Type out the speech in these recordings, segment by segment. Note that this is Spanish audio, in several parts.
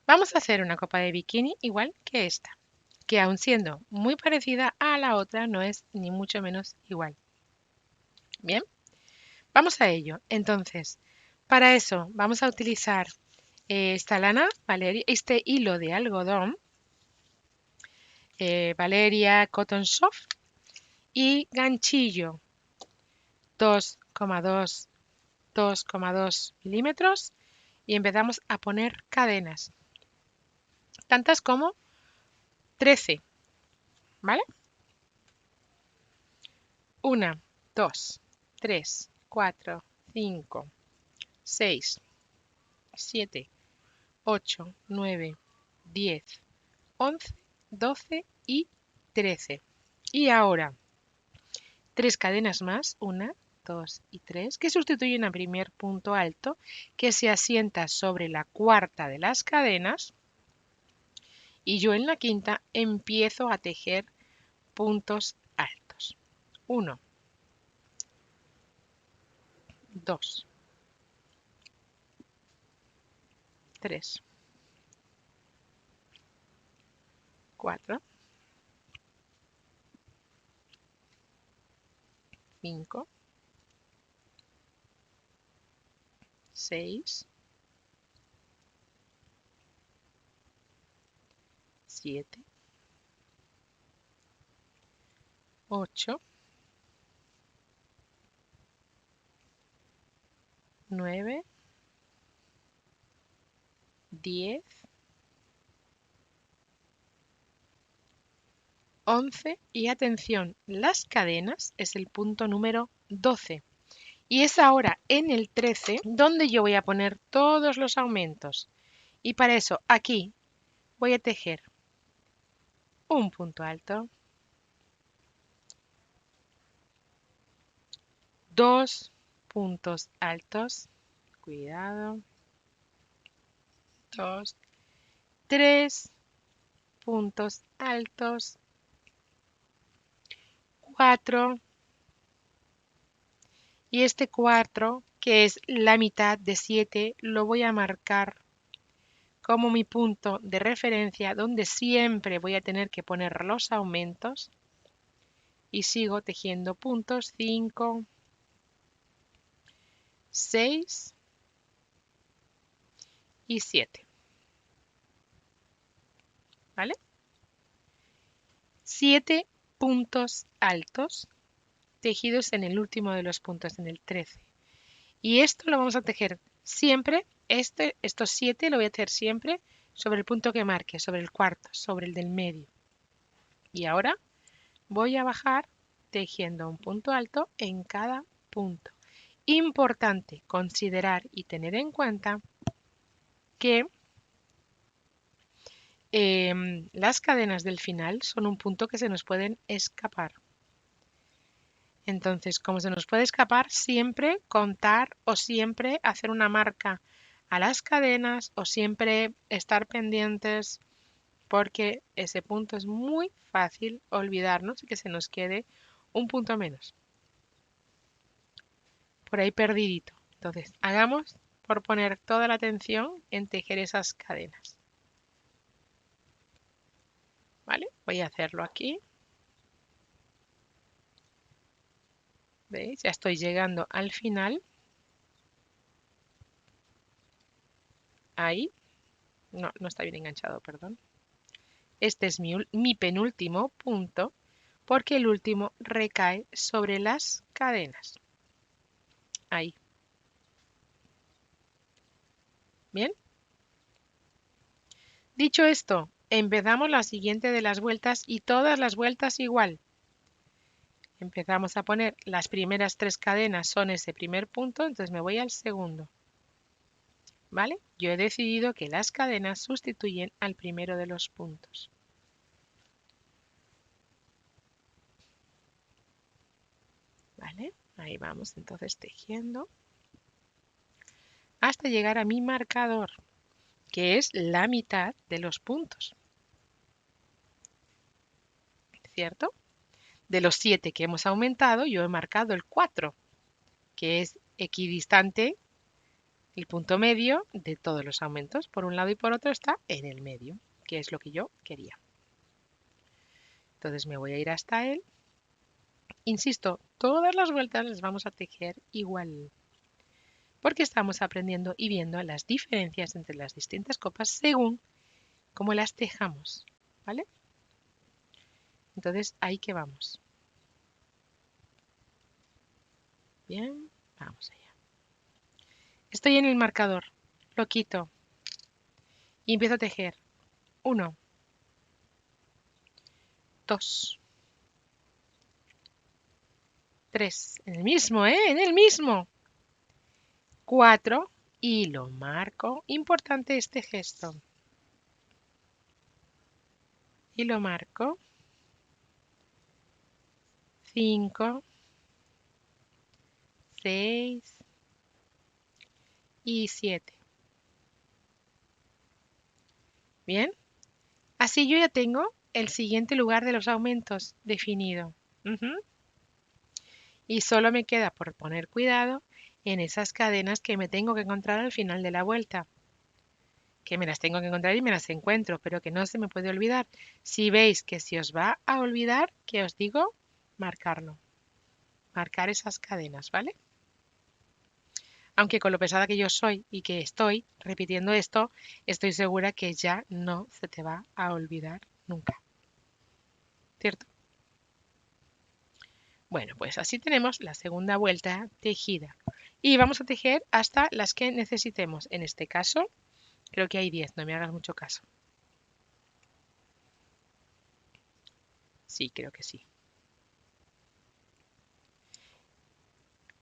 Vamos a hacer una copa de bikini igual que esta, que aun siendo muy parecida a la otra, no es ni mucho menos igual. Bien, vamos a ello. Entonces, para eso vamos a utilizar esta lana, Valeria, este hilo de algodón, Valeria Cotton Soft y ganchillo 2,2 milímetros y empezamos a poner cadenas, tantas como 13, ¿vale? 1, 2, 3, 4, 5, 6, 7, 8, 9, 10, 11, 12 y 13. Y ahora, 3 cadenas más, 1, 2 y 3, que sustituyen al primer punto alto que se asienta sobre la cuarta de las cadenas. Y yo en la quinta empiezo a tejer puntos altos. 1, 2, 3, 4, 5, 6, 7, 8, 9, 10, 11 y atención, las cadenas es el punto número 12. Y es ahora en el 13 donde yo voy a poner todos los aumentos. Y para eso aquí voy a tejer un punto alto, 2 puntos altos, cuidado, 2, 3 puntos altos, 4 y este 4 que es la mitad de 7 lo voy a marcar como mi punto de referencia donde siempre voy a tener que poner los aumentos y sigo tejiendo puntos 5, 6 y 7, ¿vale? 7 puntos altos tejidos en el último de los puntos, en el 13. Y esto lo vamos a tejer siempre, estos 7 lo voy a tejer siempre sobre el punto que marque, sobre el cuarto, sobre el del medio. Y ahora voy a bajar tejiendo un punto alto en cada punto. Importante considerar y tener en cuenta que las cadenas del final son un punto que se nos pueden escapar. Entonces, como se nos puede escapar, siempre contar o siempre hacer una marca a las cadenas o siempre estar pendientes porque ese punto es muy fácil olvidarnos y que se nos quede un punto menos. Por ahí perdidito. Entonces, hagamos por poner toda la atención en tejer esas cadenas. ¿Vale? Voy a hacerlo aquí. ¿Veis? Ya estoy llegando al final. Ahí. No, no está bien enganchado, perdón. Este es mi penúltimo punto porque el último recae sobre las cadenas. Ahí. ¿Bien? Dicho esto, empezamos la siguiente de las vueltas y todas las vueltas igual. Empezamos a poner las primeras 3 cadenas son ese primer punto, entonces me voy al segundo. ¿Vale? Yo he decidido que las cadenas sustituyen al primero de los puntos. ¿Vale? Ahí vamos entonces tejiendo hasta llegar a mi marcador, que es la mitad de los puntos. ¿Cierto? De los 7 que hemos aumentado, yo he marcado el 4, que es equidistante El punto medio de todos los aumentos, por un lado y por otro, está en el medio, que es lo que yo quería. Entonces me voy a ir hasta él. Insisto, todas las vueltas las vamos a tejer igual, porque estamos aprendiendo y viendo las diferencias entre las distintas copas según cómo las tejamos, ¿vale? Entonces, ahí que vamos. Bien, vamos allá. Estoy en el marcador, lo quito y empiezo a tejer. 1, 2, 3, en el mismo, ¿eh? En el mismo. 4 y lo marco. Importante este gesto. Y lo marco. 5, 6 y 7. Bien, así yo ya tengo el siguiente lugar de los aumentos definido. Y solo me queda por poner cuidado en esas cadenas que me tengo que encontrar al final de la vuelta. Que me las tengo que encontrar y me las encuentro, pero que no se me puede olvidar. Si veis que se os va a olvidar, que os digo, marcarlo. Marcar esas cadenas, ¿vale? Aunque con lo pesada que yo soy y que estoy repitiendo esto, estoy segura que ya no se te va a olvidar nunca. ¿Cierto? Bueno, pues así tenemos la segunda vuelta tejida. Y vamos a tejer hasta las que necesitemos. En este caso, creo que hay 10, no me hagas mucho caso. Sí, creo que sí.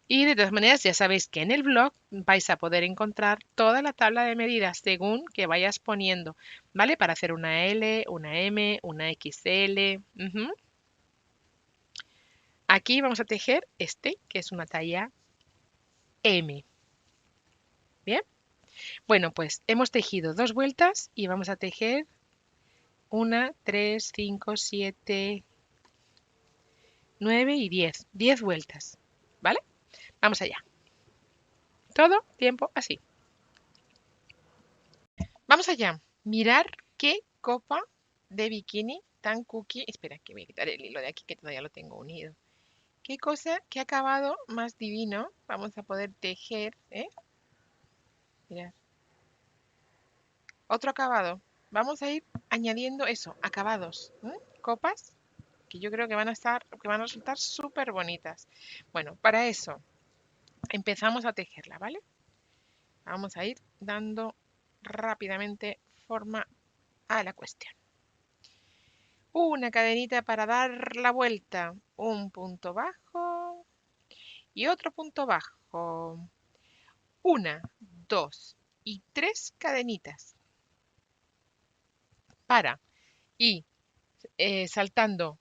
Y de todas maneras, ya sabéis que en el blog vais a poder encontrar toda la tabla de medidas según que vayas poniendo, ¿vale? Para hacer una L, una M, una XL. Aquí vamos a tejer este, que es una talla M. Bien. Bueno, pues hemos tejido 2 vueltas y vamos a tejer 1, 3, 5, 7, 9 y 10. 10 vueltas, ¿vale? Vamos allá. Todo tiempo así. Vamos allá. Mirar qué copa de bikini tan cookie. Espera, que voy a quitar el hilo de aquí que todavía lo tengo unido. Qué cosa, qué acabado más divino vamos a poder tejer, ¿eh? Mirad. Otro acabado. Vamos a ir añadiendo eso, acabados, copas, que yo creo que van a resultar súper bonitas. Bueno, para eso empezamos a tejerla, ¿vale? Vamos a ir dando rápidamente forma a la cuestión. Una cadenita para dar la vuelta, un punto bajo y otro punto bajo. 1, 2 y 3 cadenitas para y saltando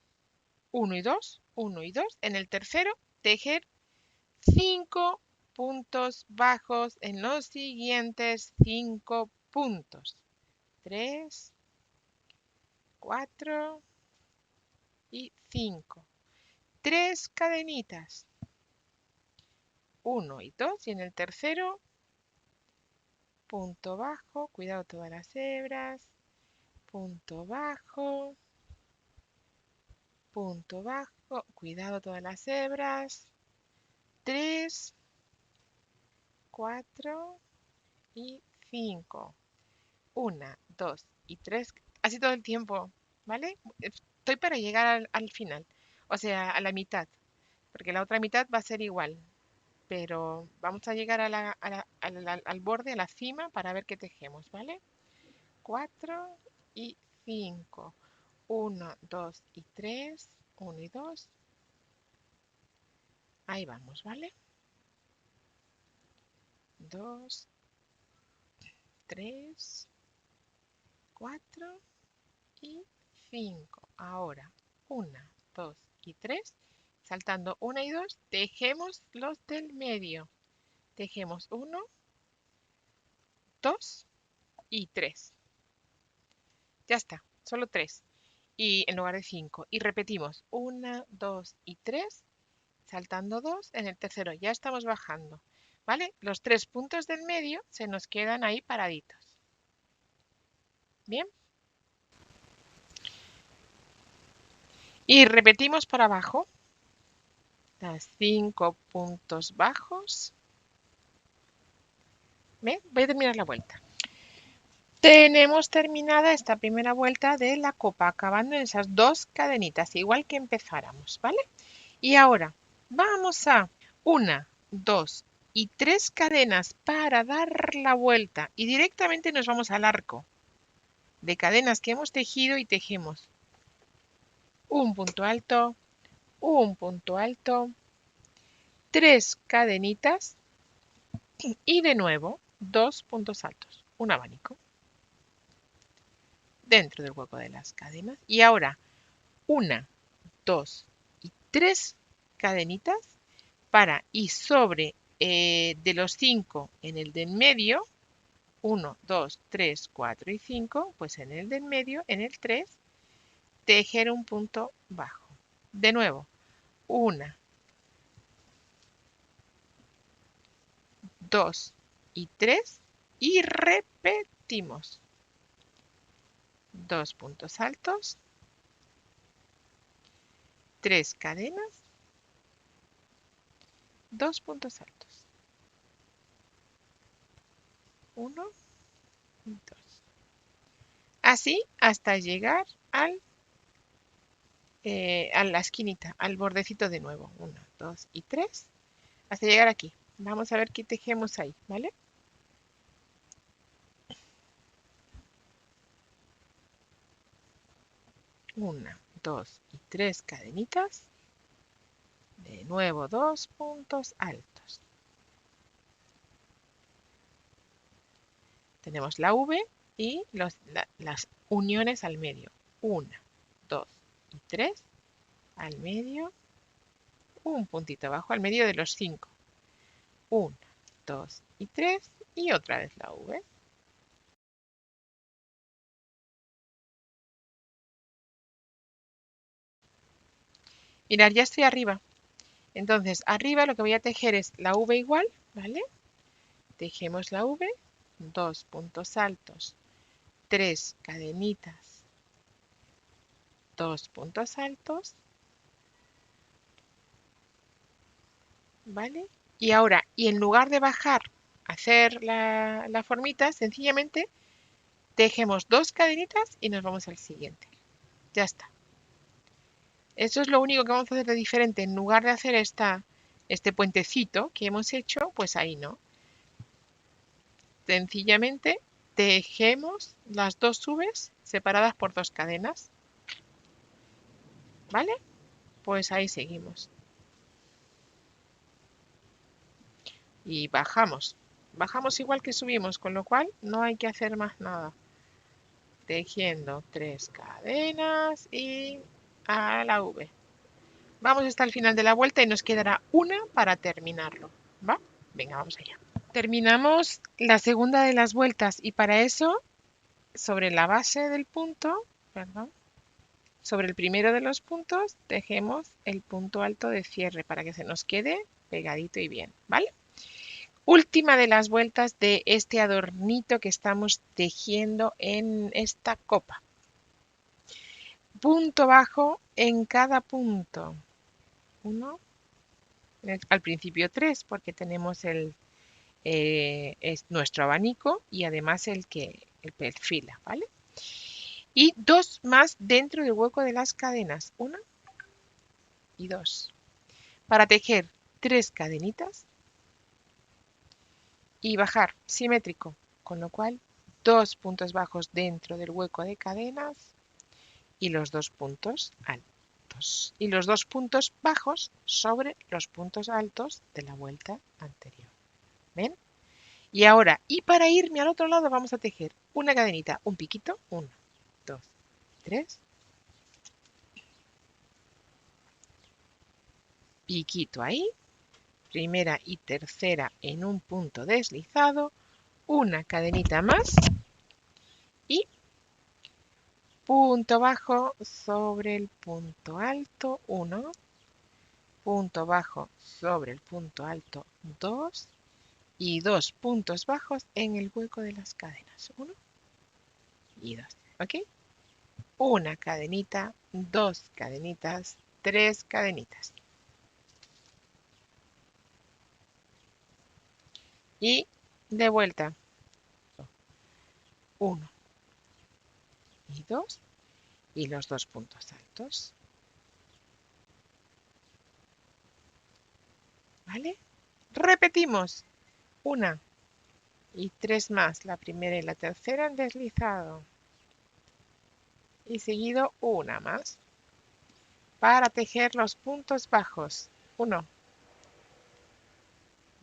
1 y 2, 1 y 2. En el tercero, tejer 5 puntos bajos en los siguientes 5 puntos. 3, 4 y 5. 3 cadenitas. 1 y 2 y en el tercero, punto bajo, cuidado todas las hebras, punto bajo, cuidado todas las hebras, 3, 4 y 5. 1, 2 y 3, así todo el tiempo, ¿vale? Estoy para llegar al final, o sea, a la mitad, porque la otra mitad va a ser igual, pero vamos a llegar al borde, a la cima, para ver qué tejemos, ¿vale? 4 y 5. 1, 2 y 3. 1 y 2. Ahí vamos, ¿vale? 2, 3, 4 y 5. Ahora, 1, 2 y 3. Saltando 1 y 2, tejemos los del medio. Tejemos 1, 2 y 3. Ya está, solo 3. Y en lugar de 5. Y repetimos 1, 2 y 3, saltando 2. En el tercero ya estamos bajando. ¿vale? Los 3 puntos del medio se nos quedan ahí paraditos. Bien. Y repetimos por abajo. Las 5 puntos bajos. ¿Ven? Voy a terminar la vuelta. Tenemos terminada esta primera vuelta de la copa, acabando en esas 2 cadenitas, igual que empezáramos, ¿vale? Y ahora vamos a 1, 2 y 3 cadenas para dar la vuelta y directamente nos vamos al arco de cadenas que hemos tejido y tejemos un punto alto, 3 cadenitas y de nuevo 2 puntos altos, un abanico dentro del hueco de las cadenas. Y ahora 1, 2 y 3 cadenitas para y sobre de los 5 en el del medio, 1, 2, 3, 4 y 5, pues en el del medio, en el 3, tejer un punto bajo. De nuevo, 1, 2 y 3 y repetimos. 2 puntos altos, 3 cadenas, 2 puntos altos. 1 y 2. Así hasta llegar a la esquinita, al bordecito de nuevo. 1, 2 y 3. Hasta llegar aquí. Vamos a ver qué tejemos ahí, ¿vale? 1, 2 y 3 cadenitas. De nuevo 2 puntos altos. Tenemos la V y las uniones al medio. 1, 2 y 3 al medio. Un puntito abajo al medio de los 5. 1, 2 y 3 y otra vez la V. Mirad, ya estoy arriba. Entonces, arriba lo que voy a tejer es la V igual, ¿vale? Tejemos la V, 2 puntos altos, 3 cadenitas, 2 puntos altos, ¿vale? Y ahora, y en lugar de bajar, hacer la formita, sencillamente tejemos 2 cadenitas y nos vamos al siguiente. Ya está. Eso es lo único que vamos a hacer de diferente. En lugar de hacer este puentecito que hemos hecho, pues ahí no. Sencillamente tejemos las 2 V's separadas por 2 cadenas. ¿Vale? Pues ahí seguimos. Y bajamos. Bajamos igual que subimos, con lo cual no hay que hacer más nada. Tejiendo 3 cadenas y a la V. Vamos hasta el final de la vuelta y nos quedará una para terminarlo. ¿Va? Venga, vamos allá. Terminamos la segunda de las vueltas y para eso, sobre la base del punto, perdón, sobre el primero de los puntos, tejemos el punto alto de cierre para que se nos quede pegadito y bien, ¿vale? Última de las vueltas de este adornito que estamos tejiendo en esta copa. Punto bajo en cada punto. 1, al principio 3 porque tenemos es nuestro abanico y además el perfila, ¿vale? Y 2 más dentro del hueco de las cadenas, 1 y 2. Para tejer 3 cadenitas y bajar simétrico, con lo cual 2 puntos bajos dentro del hueco de cadenas y los 2 puntos altos. Y los 2 puntos bajos sobre los puntos altos de la vuelta anterior. ¿Ven? Y ahora, y para irme al otro lado, vamos a tejer una cadenita, un piquito, 1, 2, 3. Piquito ahí, primera y tercera en un punto deslizado, una cadenita más y punto bajo sobre el punto alto, 1, punto bajo sobre el punto alto, 2 y 2 puntos bajos en el hueco de las cadenas. 1 y 2. ¿Ok? Una cadenita, 2 cadenitas, 3 cadenitas. Y de vuelta. 1 y 2 y los 2 puntos altos. ¿Vale? Repetimos. 1 y 3 más. La primera y la tercera en deslizado. Y seguido una más. Para tejer los puntos bajos. 1,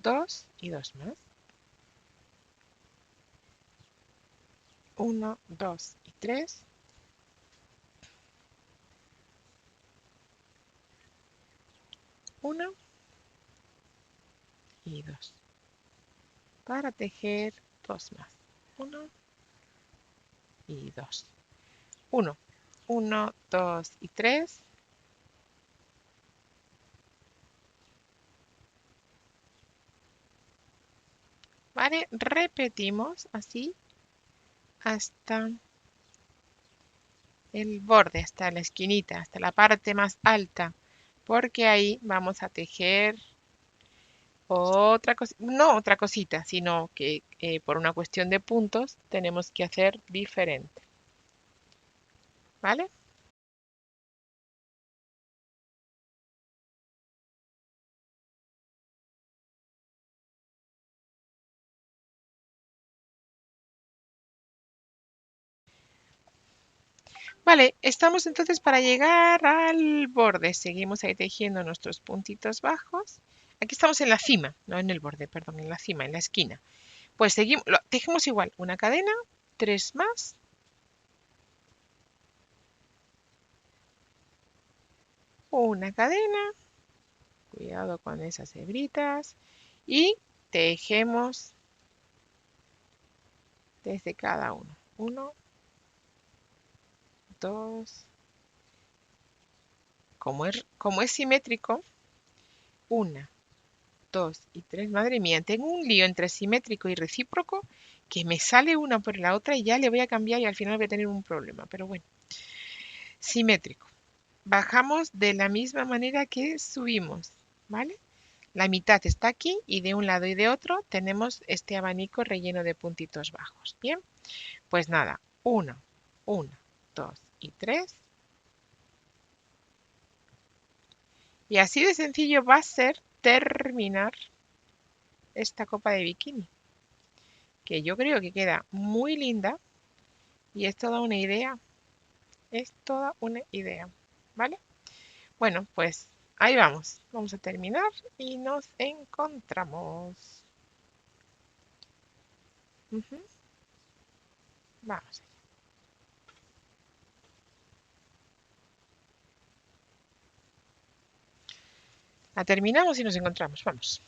2 y 2 más. 1, 2 y 3. 1 y 2. Para tejer 2 más. 1 y 2. 1, 1, 2 y 3. ¿Vale? Repetimos así hasta el borde, hasta la esquinita, hasta la parte más alta, porque ahí vamos a tejer otra cosa, no otra cosita, sino que por una cuestión de puntos tenemos que hacer diferente. ¿Vale? Vale, estamos entonces para llegar al borde. Seguimos ahí tejiendo nuestros puntitos bajos. Aquí estamos en la cima, no en el borde, perdón, en la cima, en la esquina. Pues seguimos, tejemos igual, una cadena, 3 más, una cadena, cuidado con esas hebritas, y tejemos desde cada uno. 1, 2, como es simétrico, 1, 2 y 3. Madre mía, tengo un lío entre simétrico y recíproco que me sale una por la otra y ya le voy a cambiar y al final voy a tener un problema. Pero bueno, simétrico. Bajamos de la misma manera que subimos, ¿vale? La mitad está aquí y de un lado y de otro tenemos este abanico relleno de puntitos bajos. Bien, pues nada, 1, 1, 2 y 3. Y así de sencillo va a ser terminar esta copa de bikini, que yo creo que queda muy linda y es toda una idea, ¿vale? Bueno, pues ahí vamos a terminar y nos encontramos. Ujú, vamos. La terminamos y nos encontramos, vamos.